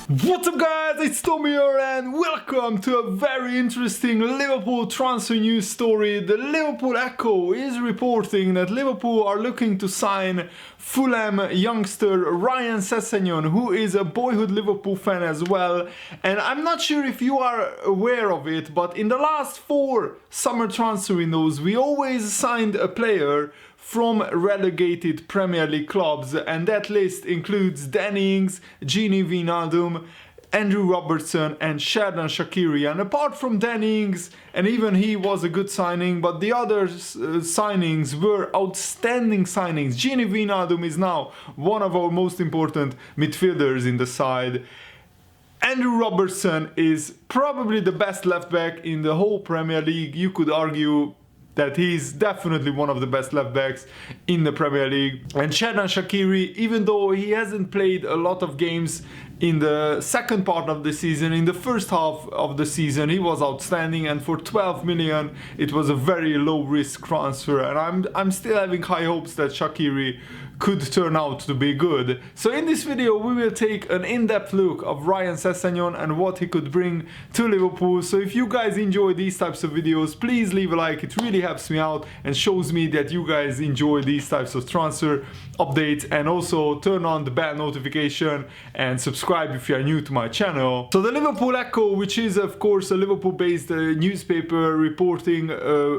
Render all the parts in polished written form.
What's up guys, it's Tommy here and welcome to a very interesting Liverpool transfer news story. The Liverpool Echo is reporting that Liverpool are looking to sign Fulham youngster Ryan Sessegnon, who is a boyhood Liverpool fan as well. And I'm not sure if you are aware of it, but in the last 4 summer transfer windows we always signed a player from relegated Premier League clubs, and that list includes Danny Ings, Gini Wijnaldum, Andrew Robertson and Xherdan Shaqiri. And apart from Danny Ings, and even he was a good signing, but the other signings were outstanding signings. Gini Wijnaldum is now one of our most important midfielders in the side. Andrew Robertson is probably the best left back in the whole Premier League. You could argue that he's definitely one of the best left backs in the Premier League. And Xherdan Shaqiri, even though he hasn't played a lot of games in the second part of the season, in the first half of the season he was outstanding, and for 12 million it was a very low risk transfer, and I'm still having high hopes that Shaqiri could turn out to be good. So in this video we will take an in-depth look of Ryan Sessegnon and what he could bring to Liverpool. So if you guys enjoy these types of videos, please leave a like, it really helps me out and shows me that you guys enjoy these types of transfer updates. And also turn on the bell notification and subscribe if you are new to my channel. So the Liverpool Echo, which is of course a Liverpool-based newspaper reporting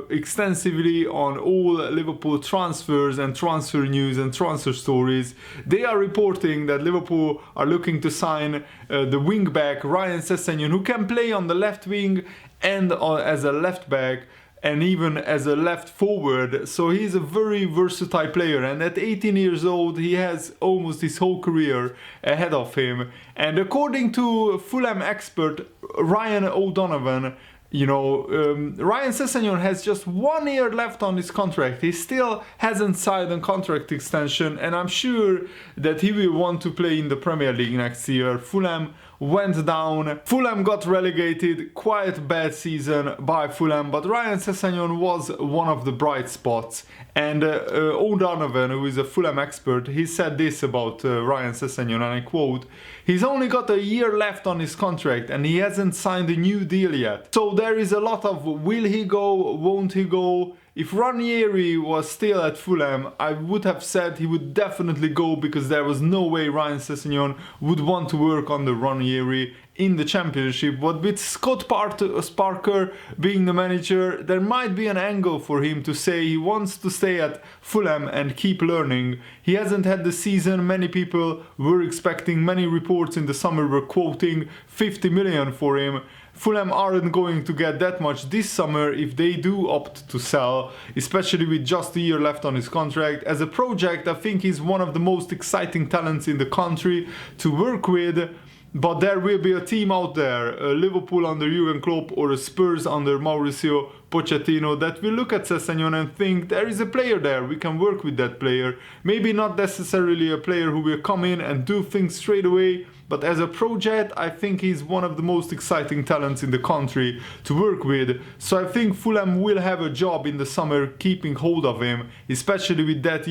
extensively on all Liverpool transfers and transfer news and transfer stories, they are reporting that Liverpool are looking to sign the wing-back Ryan Sessegnon, who can play on the left wing and as a left back and even as a left forward. So he's a very versatile player, and at 18 years old he has almost his whole career ahead of him. And according to Fulham expert Ryan O'Donovan, Ryan Sessegnon has just 1 year left on his contract. He still hasn't signed a contract extension, and I'm sure that he will want to play in the Premier League next year. Fulham went down. Fulham got relegated. Quite bad season by Fulham, but Ryan Sessegnon was one of the bright spots. And O'Donovan, who is a Fulham expert, he said this about Ryan Sessegnon, and I quote, "He's only got a year left on his contract and he hasn't signed a new deal yet. So there is a lot of will he go, won't he go. If Ranieri was still at Fulham, I would have said he would definitely go, because there was no way Ryan Sessegnon would want to work under Ranieri in the Championship. But with Scott Parker being the manager, there might be an angle for him to say he wants to stay at Fulham and keep learning. He hasn't had the season many people were expecting. Many reports in the summer were quoting 50 million for him. Fulham aren't going to get that much this summer if they do opt to sell, especially with just a year left on his contract. As a project, I think he's one of the most exciting talents in the country to work with. But there will be a team out there, Liverpool under Jürgen Klopp or a Spurs under Mauricio Pochettino, that will look at Sessegnon and think there is a player there, we can work with that player. Maybe not necessarily a player who will come in and do things straight away, but as a project, I think he's one of the most exciting talents in the country to work with. So I think Fulham will have a job in the summer keeping hold of him, especially with that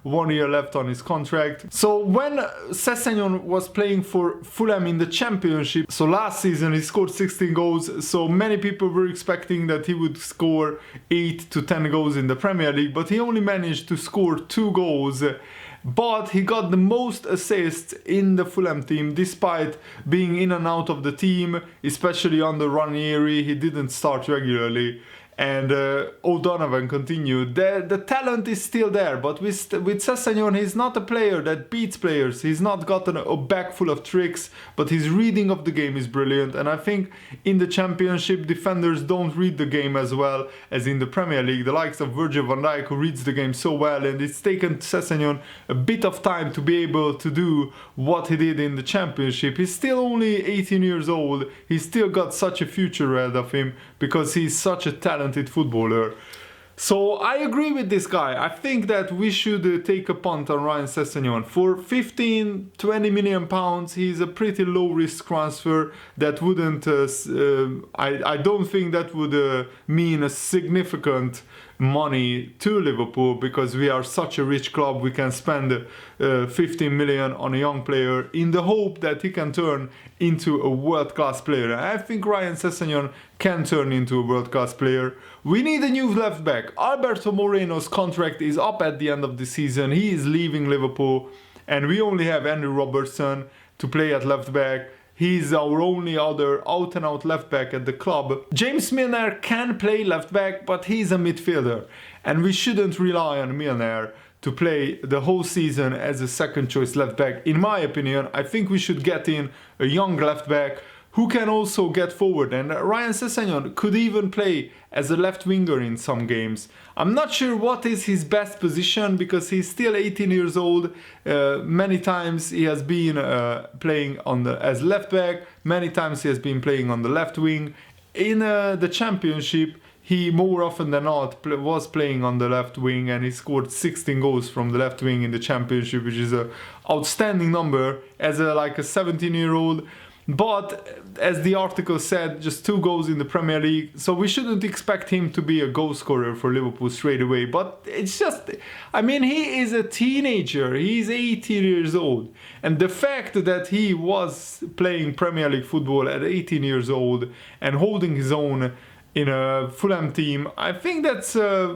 1 year left on his contract. So when Sessegnon was playing for Fulham in the Championship, so last season he scored 16 goals, so many people were expecting that he would score 8 to 10 goals in the Premier League, but he only managed to score 2 goals. But he got the most assists in the Fulham team, despite being in and out of the team, especially under Ranieri. He didn't start regularly. And O'Donovan continued, the talent is still there, but with Sessegnon, he's not a player that beats players. He's not got a bag full of tricks, but his reading of the game is brilliant. And I think in the Championship, defenders don't read the game as well as in the Premier League. The likes of Virgil van Dijk, who reads the game so well, and it's taken Sessegnon a bit of time to be able to do what he did in the Championship. He's still only 18 years old. He's still got such a future ahead of him, because he's such a talented footballer. So I agree with this guy. I think that we should take a punt on Ryan Sessegnon. For 15-20 million pounds, he's a pretty low risk transfer that wouldn't I don't think that would mean a significant money to Liverpool because we are such a rich club. We can spend 15 million on a young player in the hope that he can turn into a world-class player. And I think Ryan Sessegnon can turn into a world-class player. We need a new left back. Alberto Moreno's contract is up at the end of the season. He is leaving Liverpool, and we only have Andrew Robertson to play at left back. He's our only other out-and-out left back at the club. James Milner can play left back, but he's a midfielder, and we shouldn't rely on Milner to play the whole season as a second choice left back. In my opinion, I think we should get in a young left back who can also get forward, and Ryan Sessegnon could even play as a left winger in some games. I'm not sure what is his best position because he's still 18 years old. Many times he has been playing as left back, many times he has been playing on the left wing. In the championship, he more often than not was playing on the left wing, and he scored 16 goals from the left wing in the championship, which is an outstanding number as a 17-year-old. But as the article said, just 2 goals in the Premier League, so we shouldn't expect him to be a goal scorer for Liverpool straight away. But it's just, he is a teenager, he's 18 years old, and the fact that he was playing Premier League football at 18 years old and holding his own in a Fulham team, I think that's a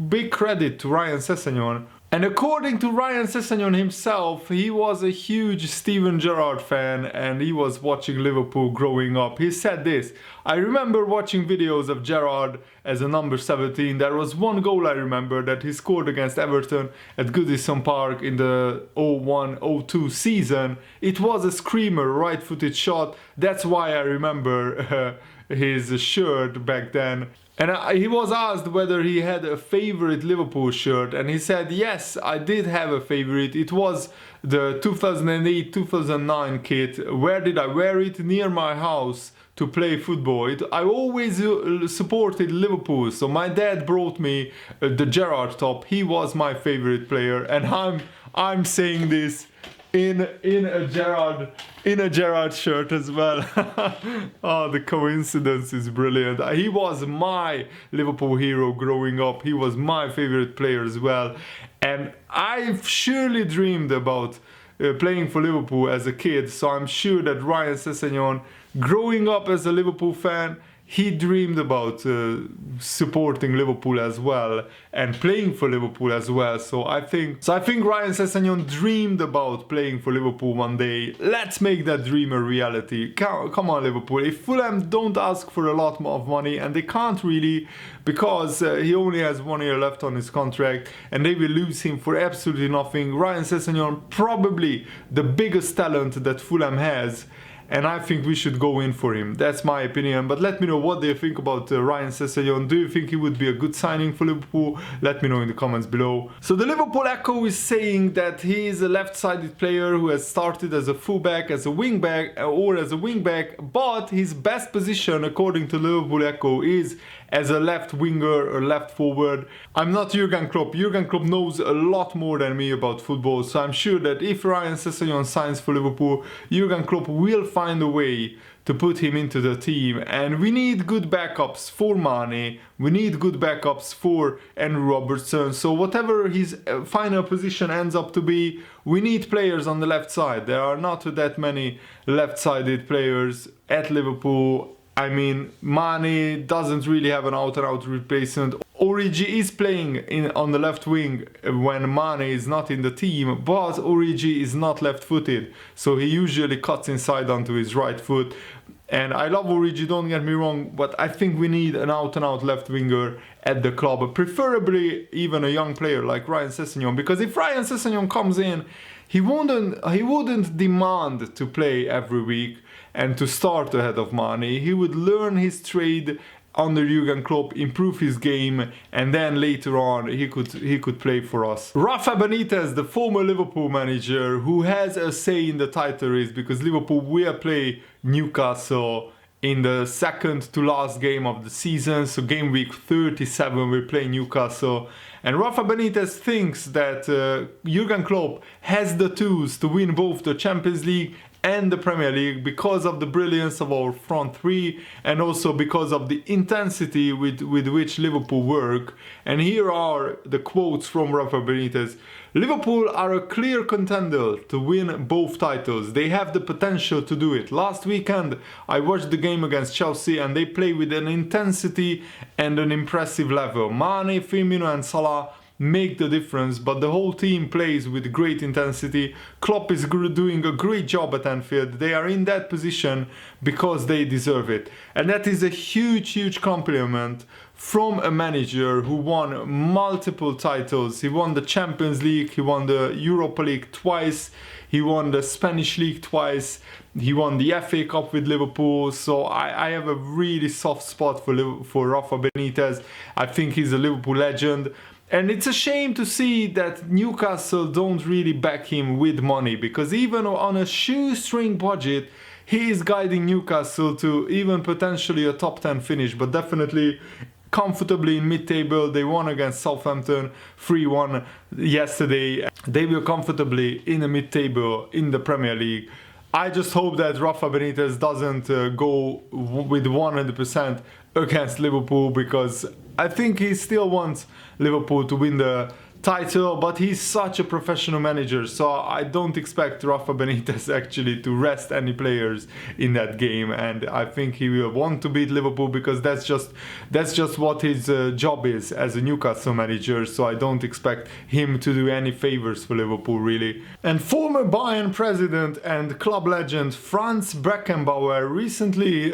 big credit to Ryan Sessegnon. And according to Ryan Sessegnon himself, he was a huge Steven Gerrard fan and he was watching Liverpool growing up. He said this: "I remember watching videos of Gerrard as a number 17. There was one goal I remember that he scored against Everton at Goodison Park in the 01-02 season. It was a screamer, right-footed shot. That's why I remember his shirt back then." And he was asked whether he had a favorite Liverpool shirt, and he said, "Yes, I did have a favorite. It was the 2008-2009 kit. Where did I wear it? Near my house to play football. I always supported Liverpool, so my dad brought me the Gerrard top. He was my favorite player." And I'm saying this in a Gerrard shirt as well. Oh, the coincidence is brilliant. He was my Liverpool hero growing up. He was my favorite player as well. And I've surely dreamed about playing for Liverpool as a kid. So I'm sure that Ryan Sessegnon, growing up as a Liverpool fan, he dreamed about supporting Liverpool as well and playing for Liverpool as well. So I think Ryan Sessegnon dreamed about playing for Liverpool one day. Let's make that dream a reality. Come on, Liverpool. If Fulham don't ask for a lot more of money, and they can't really, because he only has 1 year left on his contract and they will lose him for absolutely nothing. Ryan Sessegnon, probably the biggest talent that Fulham has, and I think we should go in for him. That's my opinion. But let me know what you think about Ryan Sessegnon. Do you think he would be a good signing for Liverpool? Let me know in the comments below. So the Liverpool Echo is saying that he is a left-sided player who has started as a fullback, as a wingback, or as a wingback, but his best position, according to Liverpool Echo, is as a left winger or left forward. I'm not Jürgen Klopp. Jürgen Klopp knows a lot more than me about football, so I'm sure that if Ryan Sessegnon signs for Liverpool, Jürgen Klopp will find a way to put him into the team. And we need good backups for Mane, we need good backups for Andrew Robertson. So whatever his final position ends up to be, we need players on the left side. There are not that many left-sided players at Liverpool. I mean, Mane doesn't really have an out-and-out replacement. Origi is playing on the left wing when Mane is not in the team, but Origi is not left-footed, so he usually cuts inside onto his right foot. And I love Origi, don't get me wrong, but I think we need an out-and-out left winger at the club, preferably even a young player like Ryan Sessegnon, because if Ryan Sessegnon comes in, he wouldn't demand to play every week and to start ahead of Mane. He would learn his trade under Jürgen Klopp, improve his game, and then later on he could play for us. Rafael Benítez, the former Liverpool manager, who has a say in the title race, because Liverpool will play Newcastle in the second to last game of the season, so game week 37 we play Newcastle. And Rafa Benítez thinks that Jürgen Klopp has the tools to win both the Champions League and the Premier League because of the brilliance of our front three and also because of the intensity with which Liverpool work. And here are the quotes from Rafael Benítez. Liverpool are a clear contender to win both titles. They have the potential to do it. Last weekend I watched the game against Chelsea and they play with an intensity and an impressive level. Mane, Firmino and Salah make the difference, but the whole team plays with great intensity. Klopp is doing a great job at Anfield. They are in that position because they deserve it. And that is a huge compliment from a manager who won multiple titles. He won the Champions League, he won the Europa League twice, he won the Spanish League twice, he won the FA Cup with Liverpool. So I have a really soft spot for Rafa Benítez. I think he's a Liverpool legend. And it's a shame to see that Newcastle don't really back him with money, because even on a shoestring budget, he is guiding Newcastle to even potentially a top 10 finish, but definitely comfortably in mid-table. They won against Southampton 3-1 yesterday. They were comfortably in the mid-table in the Premier League. I just hope that Rafa Benítez doesn't go with 100% against Liverpool, because I think he still wants Liverpool to win the title, but he's such a professional manager, so I don't expect Rafa Benítez actually to rest any players in that game, and I think he will want to beat Liverpool because that's just what his job is as a Newcastle manager, so I don't expect him to do any favors for Liverpool really. And former Bayern president and club legend Franz Beckenbauer recently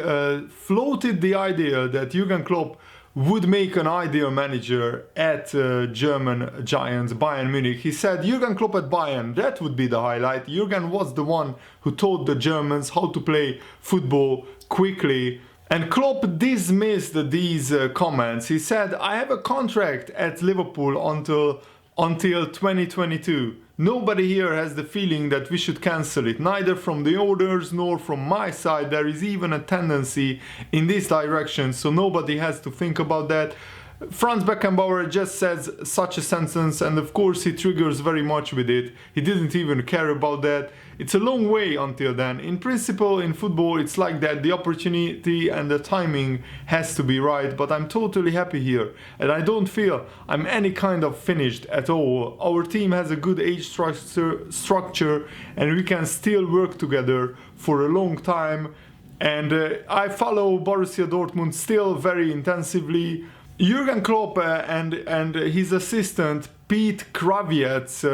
floated the idea that Jürgen Klopp would make an ideal manager at German giants Bayern Munich. He said Jürgen Klopp at Bayern, that would be the highlight. Jürgen was the one who taught the Germans how to play football quickly. And Klopp dismissed these comments. He said, I have a contract at Liverpool until 2022. Nobody here has the feeling that we should cancel it, neither from the owners nor from my side. There is even a tendency in this direction, so nobody has to think about that. Franz Beckenbauer just says such a sentence, and of course he triggers very much with it. He didn't even care about that. It's a long way until then. In principle, in football, it's like that. The opportunity and the timing has to be right, but I'm totally happy here, and I don't feel I'm any kind of finished at all. Our team has a good age structure, and we can still work together for a long time. And I follow Borussia Dortmund still very intensively. Jürgen Klopp and his assistant Pete Krawietz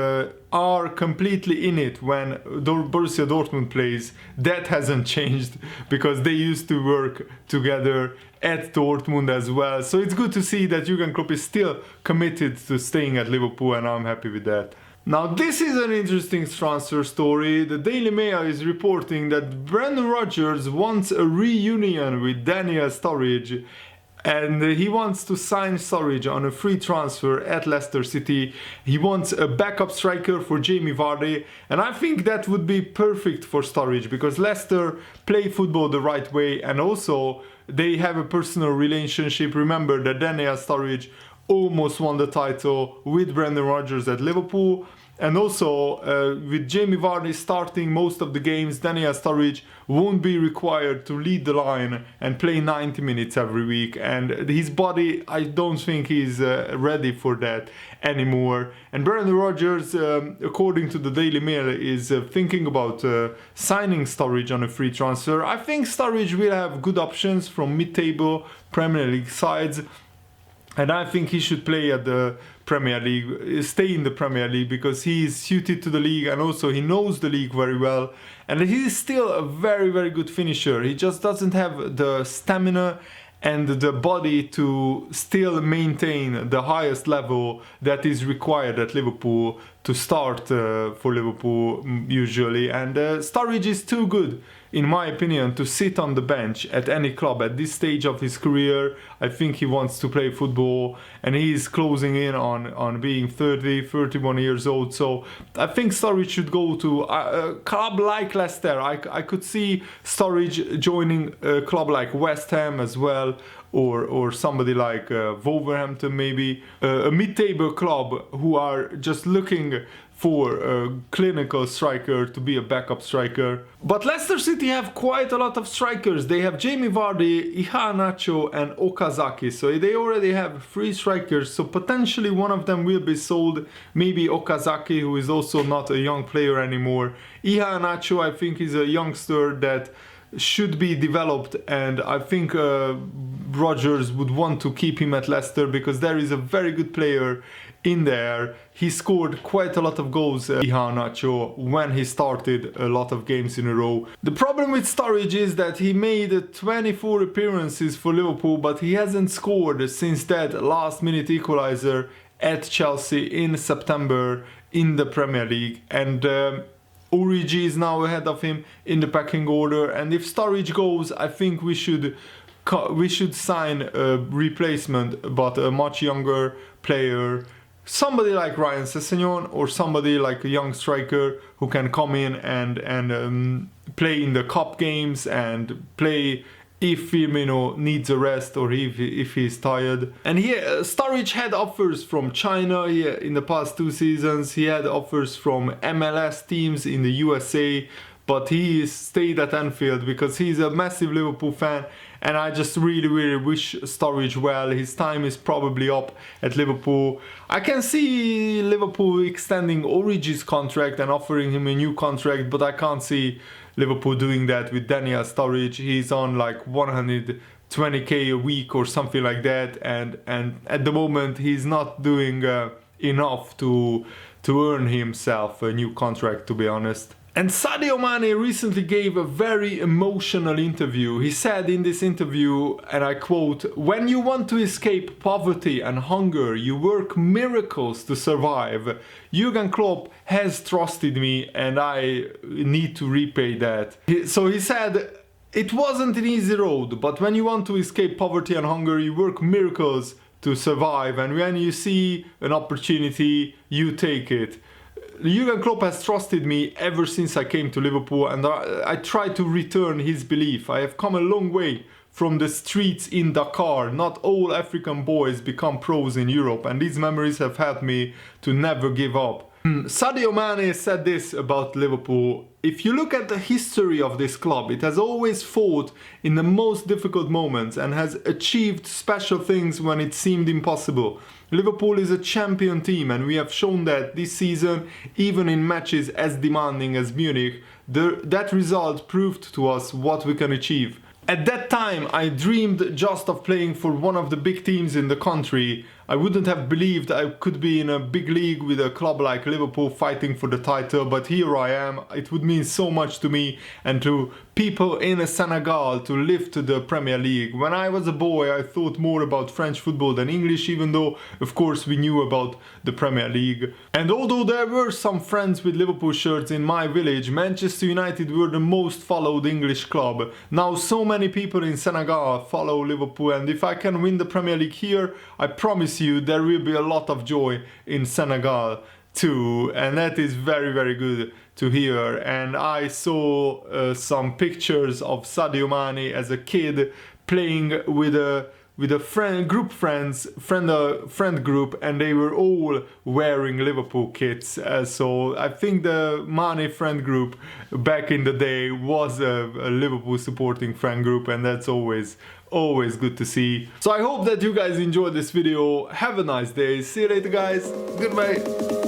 are completely in it when Borussia Dortmund plays. That hasn't changed because they used to work together at Dortmund as well. So it's good to see that Jürgen Klopp is still committed to staying at Liverpool, and I'm happy with that. Now this is an interesting transfer story. The Daily Mail is reporting that Brendan Rodgers wants a reunion with Daniel Sturridge, and he wants to sign Sturridge on a free transfer at Leicester City. He wants a backup striker for Jamie Vardy, and I think that would be perfect for Sturridge because Leicester play football the right way, and also they have a personal relationship. Remember that Daniel Sturridge almost won the title with Brendan Rodgers at Liverpool. And also, with Jamie Vardy starting most of the games, Daniel Sturridge won't be required to lead the line and play 90 minutes every week. And his body, I don't think he's ready for that anymore. And Brendan Rodgers, according to the Daily Mail, is thinking about signing Sturridge on a free transfer. I think Sturridge will have good options from mid-table Premier League sides. And I think he should play at the Premier League, stay in the Premier League, because he is suited to the league and also he knows the league very well. And he is still a very, very good finisher. He just doesn't have the stamina and the body to still maintain the highest level that is required at Liverpool to start for Liverpool usually. And Sturridge is too good, in my opinion, to sit on the bench at any club at this stage of his career. I think he wants to play football and he's closing in on being 31 years old. So I think Sturridge should go to a club like Leicester. I could see Sturridge joining a club like West Ham as well, or somebody like Wolverhampton maybe, a mid-table club who are just looking for a clinical striker to be a backup striker. But Leicester City have quite a lot of strikers. They have Jamie Vardy, Iheanacho and Okazaki. So they already have 3 strikers. So potentially one of them will be sold. Maybe Okazaki, who is also not a young player anymore. Iheanacho, I think, is a youngster that should be developed, and I think Rodgers would want to keep him at Leicester because there is a very good player in there. He scored quite a lot of goals, Iheanacho, when he started a lot of games in a row. The problem with Sturridge is that he made 24 appearances for Liverpool, but he hasn't scored since that last-minute equalizer at Chelsea in September in the Premier League, and Origi is now ahead of him in the pecking order, and if Sturridge goes, I think we should sign a replacement, but a much younger player, somebody like Ryan Sessegnon or somebody like a young striker who can come in and play in the cup games and play if Firmino needs a rest or if he's tired. And here, Sturridge had offers from China in the past 2 seasons. He had offers from MLS teams in the USA, but he stayed at Anfield because he's a massive Liverpool fan, and I just really wish Sturridge well. His time is probably up at Liverpool. I can see Liverpool extending Origi's contract and offering him a new contract, but I can't see Liverpool doing that with Daniel Sturridge. He's on like 120k a week or something like that, and at the moment he's not doing enough to earn himself a new contract, to be honest. And Sadio Mane recently gave a very emotional interview. He said in this interview, and I quote, "When you want to escape poverty and hunger, you work miracles to survive. Jürgen Klopp has trusted me and I need to repay that." So he said, it wasn't an easy road, but when you want to escape poverty and hunger, you work miracles to survive, and when you see an opportunity, you take it. Jürgen Klopp has trusted me ever since I came to Liverpool, and I try to return his belief. I have come a long way from the streets in Dakar. Not all African boys become pros in Europe, and these memories have helped me to never give up. Sadio Mane said this about Liverpool: "If you look at the history of this club, it has always fought in the most difficult moments and has achieved special things when it seemed impossible. Liverpool is a champion team, and we have shown that this season, even in matches as demanding as Munich. That result proved to us what we can achieve. At that time, I dreamed just of playing for one of the big teams in the country. I wouldn't have believed I could be in a big league with a club like Liverpool fighting for the title, but here I am. It would mean so much to me and to people in Senegal to lift the Premier League. When I was a boy, I thought more about French football than English, even though, of course, we knew about the Premier League. And although there were some friends with Liverpool shirts in my village, Manchester United were the most followed English club. Now so many people in Senegal follow Liverpool, and if I can win the Premier League here, I promise you there will be a lot of joy in Senegal too, and that is very good to hear. And I saw some pictures of Sadio Mane as a kid playing with a friend group, and they were all wearing Liverpool kits. So I think the Mane friend group back in the day was a Liverpool supporting friend group, and that's always good to see. So I hope that you guys enjoyed this video. Have a nice day. See you later, guys. Goodbye.